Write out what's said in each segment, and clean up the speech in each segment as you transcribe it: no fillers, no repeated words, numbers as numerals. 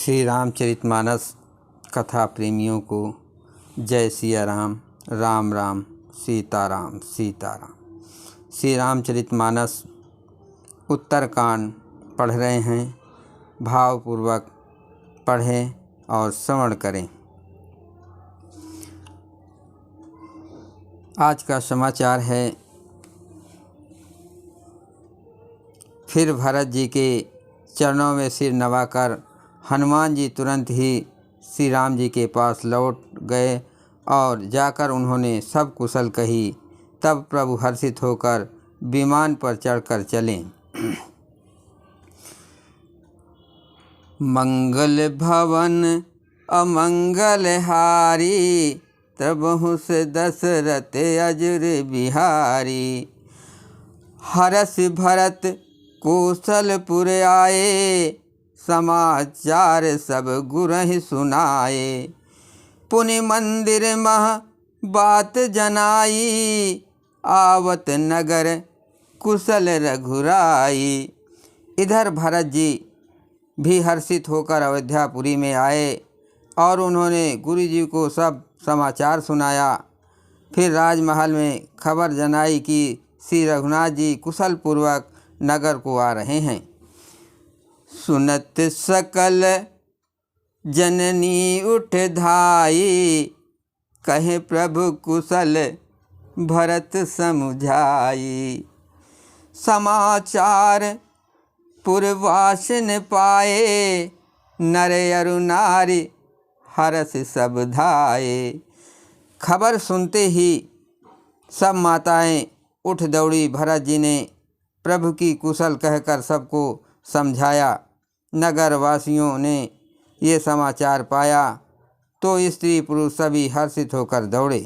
श्री रामचरितमानस कथा प्रेमियों को जय सिया राम। राम राम सीताराम सीताराम। श्री रामचरितमानस उत्तरकांड पढ़ रहे हैं। भावपूर्वक पढ़ें और श्रवण करें। आज का समाचार है, फिर भरत जी के चरणों में सिर नवाकर हनुमान जी तुरंत ही श्री राम जी के पास लौट गए और जाकर उन्होंने सब कुशल कही। तब प्रभु हर्षित होकर विमान पर चढ़कर चले। मंगल भवन अमंगल हारी, तबहु से दशरथ अजुर बिहारी। हरस भरत कौशलपुर आए, समाचार सब गुरहि सुनाए। पुनि मंदिर मह बात जनाई, आवत नगर कुशल रघुराई। इधर भरत जी भी हर्षित होकर अयोध्यापुरी में आए और उन्होंने गुरु जी को सब समाचार सुनाया। फिर राजमहल में खबर जनाई कि श्री रघुनाथ जी कुशल पूर्वक नगर को आ रहे हैं। सुनत सकल जननी उठ धाई, कहे प्रभु कुशल भरत समुझाई। समाचार पुरवासिन पाए, नर अरु नारी हरस सब धाये। खबर सुनते ही सब माताएं उठ दौड़ी। भरत जी ने प्रभु की कुशल कहकर सबको समझाया। नगर वासियों ने ये समाचार पाया तो स्त्री पुरुष सभी हर्षित होकर दौड़े।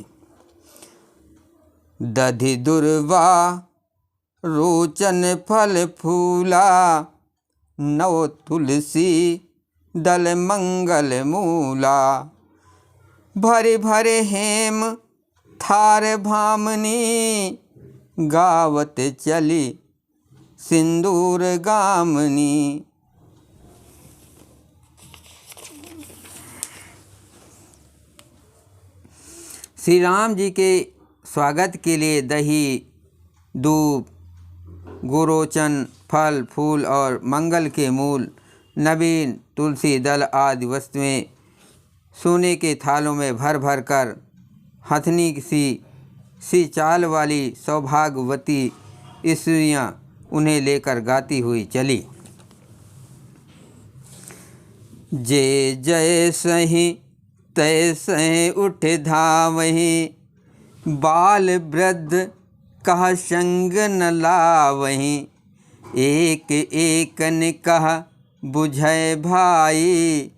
दधि दुर्वा रोचन फल फूला, नव तुलसी दल मंगल मूला। भरे भरे हेम थार भामनी, गावत चली सिंदूर गामनी। श्री राम जी के स्वागत के लिए दही, दूब, गोरोचन, फल फूल और मंगल के मूल, नवीन तुलसी दल आदि वस्तुएं सोने के थालों में भर भर कर हथनी सी चाल वाली सौभाग्यवती स्त्रियां उन्हें लेकर गाती हुई चली। जे जय सही तय सही उठ धावहीं, बाल वृद्ध कह संग न लावहीं। एक एक ने कहा बुझै भाई,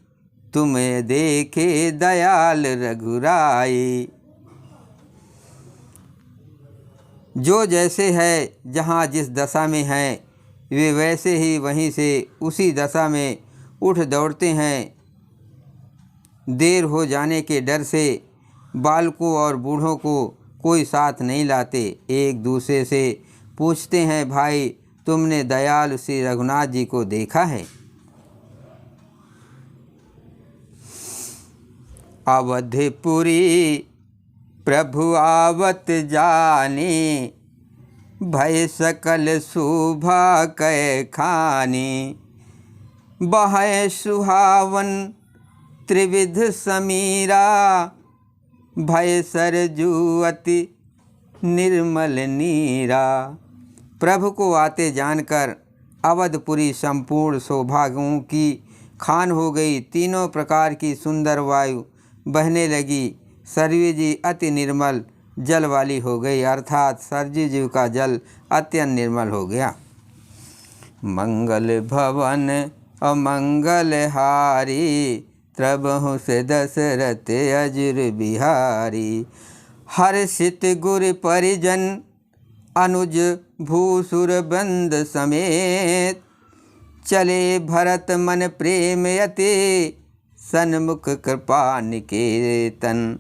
तुम्हें देखे दयाल रघुराई। जो जैसे है, जहाँ जिस दशा में है, वे वैसे ही वहीं से उसी दशा में उठ दौड़ते हैं। देर हो जाने के डर से बालकों और बूढ़ों को कोई साथ नहीं लाते। एक दूसरे से पूछते हैं, भाई तुमने दयालु श्री रघुनाथ जी को देखा है? अवधपुरी प्रभु आवत जाने, भय सकल शोभा कै खानी। बहै सुहावन त्रिविध समीरा, भय सरजू अति निर्मल नीरा। प्रभु को आते जानकर अवधपुरी संपूर्ण सौभाग्यों की खान हो गई। तीनों प्रकार की सुंदर वायु बहने लगी। सरयू जी अति निर्मल जल वाली हो गई, अर्थात सरयू जी का जल अत्यंत निर्मल हो गया। मंगल भवन अमंगल हारी, तबहु से दशरथ अजुर बिहारी। हर्षित गुर परिजन अनुज भूसुर बंद समेत, चले भरत मन प्रेम यति, सन्मुख कृपा निकेतन।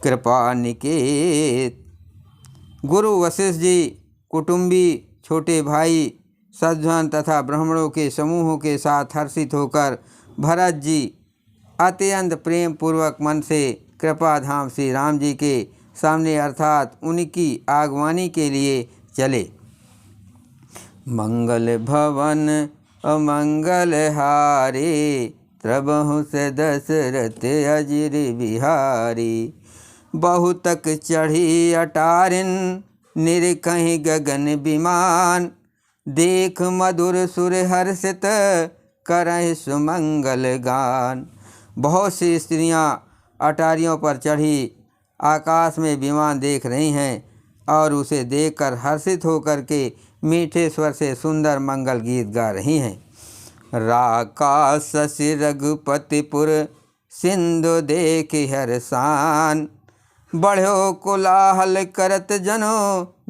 कृपा निकेत। गुरु वशिष्ठ जी, कुटुंबी, छोटे भाई सज्जन तथा ब्राह्मणों के समूहों के साथ हर्षित होकर भरत जी अत्यंत प्रेम पूर्वक मन से कृपाधाम श्री राम जी के सामने अर्थात उनकी आगवानी के लिए चले। मंगल भवन अमंगल हारे त्रबहु से दशरथ अजिर बिहारी। बहुतक चढ़ी अटारिन निरकहीं गगन विमान। देख मधुर सुर हर्षित करहि सुमंगल गान। बहुत सी स्त्रियां अटारियों पर चढ़ी आकाश में विमान देख रही हैं और उसे देखकर हर्षित होकर के मीठे स्वर से सुंदर मंगल गीत गा रही हैं। राका शशि रघुपतिपुर सिंधु देख हर्षान। बढ़ो कोलाहल करत जनो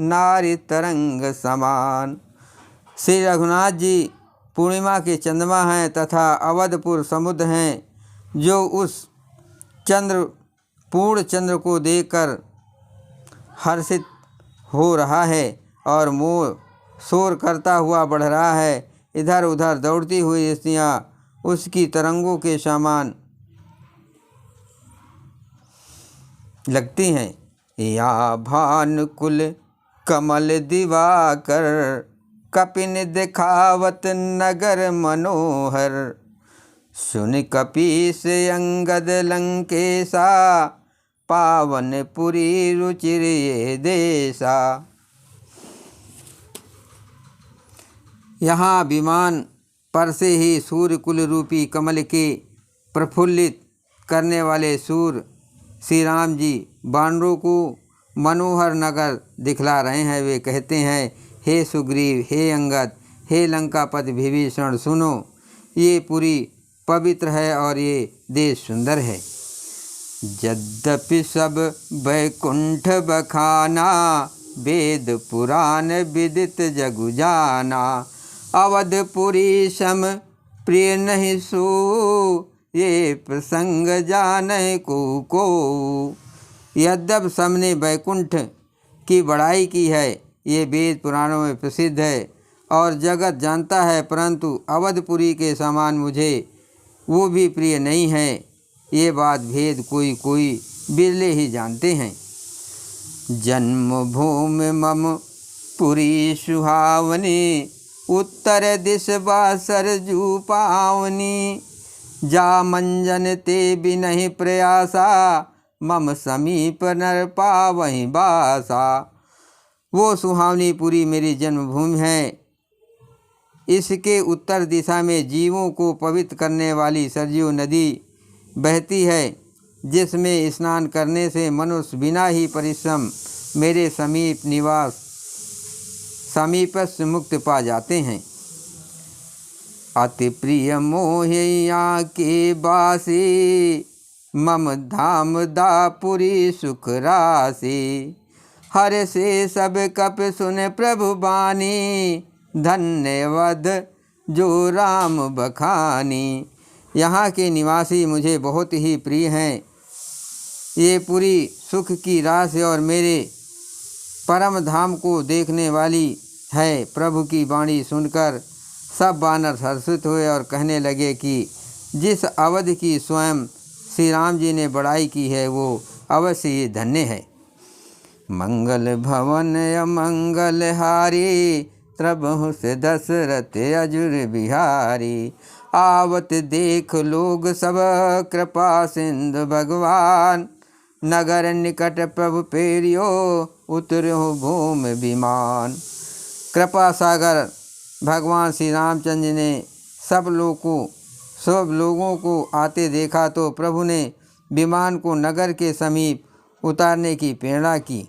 नारी तरंग समान। श्री रघुनाथ जी पूर्णिमा के चंद्रमा हैं तथा अवधपुर समुद्र हैं जो उस पूर्ण चंद्र को देखकर हर्षित हो रहा है और मोर शोर करता हुआ बढ़ रहा है। इधर उधर दौड़ती हुई स्त्रियाँ उसकी तरंगों के समान लगती हैं। या भानुकुल कमल दिवाकर कपिन दिखावत नगर मनोहर। सुन कपीस अंगद लंकेशा पावन पुरी रुचिर ये देशा। यहाँ विमान पर से ही सूर्यकुल रूपी कमल के प्रफुल्लित करने वाले सूर्य श्री राम जी वानरों को मनोहर नगर दिखला रहे हैं। वे कहते हैं, हे सुग्रीव, हे अंगद, हे लंकापति विभीषण, सुनो, ये पुरी पवित्र है और ये देश सुंदर है। यद्यपि सब वैकुंठ बखाना वेद पुराण विदित जगु जाना। अवधपुरी सम प्रिय नहीं सो ये प्रसंग जाने को। यद्यप सबने वैकुंठ की बड़ाई की है, ये वेद पुराणों में प्रसिद्ध है और जगत जानता है, परंतु अवधपुरी के समान मुझे वो भी प्रिय नहीं है। ये बात भेद कोई कोई बिरले ही जानते हैं। जन्मभूमि मम पुरी सुहावनी उत्तर दिश सरजू पावनी। जा मंजन ते बिनहि प्रयासा मम समीप नर पावहि बासा। वो सुहावनी पुरी मेरी जन्मभूमि है। इसके उत्तर दिशा में जीवों को पवित्र करने वाली सरयू नदी बहती है, जिसमें स्नान करने से मनुष्य बिना ही परिश्रम मेरे समीपस्थ मुक्त पा जाते हैं। अति प्रिय मोहैया के बासी मम धाम दापुरी सुख राशि। हर से सब कप सुन प्रभु बानी धन्यवाद जो राम बखानी। यहाँ के निवासी मुझे बहुत ही प्रिय हैं। ये पूरी सुख की राशि और मेरे परम धाम को देखने वाली है। प्रभु की वाणी सुनकर सब वानर हर्षित हुए और कहने लगे कि जिस अवध की स्वयं श्री राम जी ने बड़ाई की है वो अवश्य ही धन्य है। मंगल भवन अमंगल हारी त्रबहु से दशरथ अजुर बिहारी। आवत देख लोग सब कृपा सिंधु भगवान। नगर निकट प्रभु पेरियो उतरो भूमि विमान। कृपा सागर भगवान श्री रामचंद्र ने सब लोगों को आते देखा तो प्रभु ने विमान को नगर के समीप उतारने की प्रेरणा की।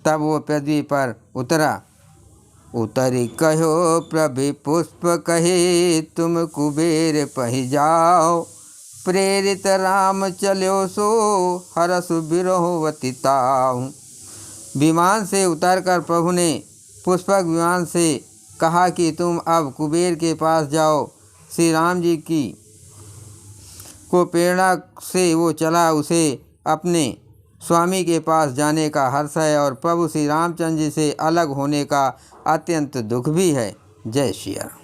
तब वो पृथ्वी पर उतरा। उतरी कहो प्रभु पुष्प कहे तुम कुबेर पहि जाओ। प्रेरित राम चलो सो हरस बिरहोवती ताऊ। विमान से उतरकर प्रभु ने पुष्पक विमान से कहा कि तुम अब कुबेर के पास जाओ। श्री राम जी की को प्रेरणा से वो चला। उसे अपने स्वामी के पास जाने का हर्ष है और प्रभु श्री रामचंद्र जी से अलग होने का अत्यंत दुख भी है। जय श्री राम।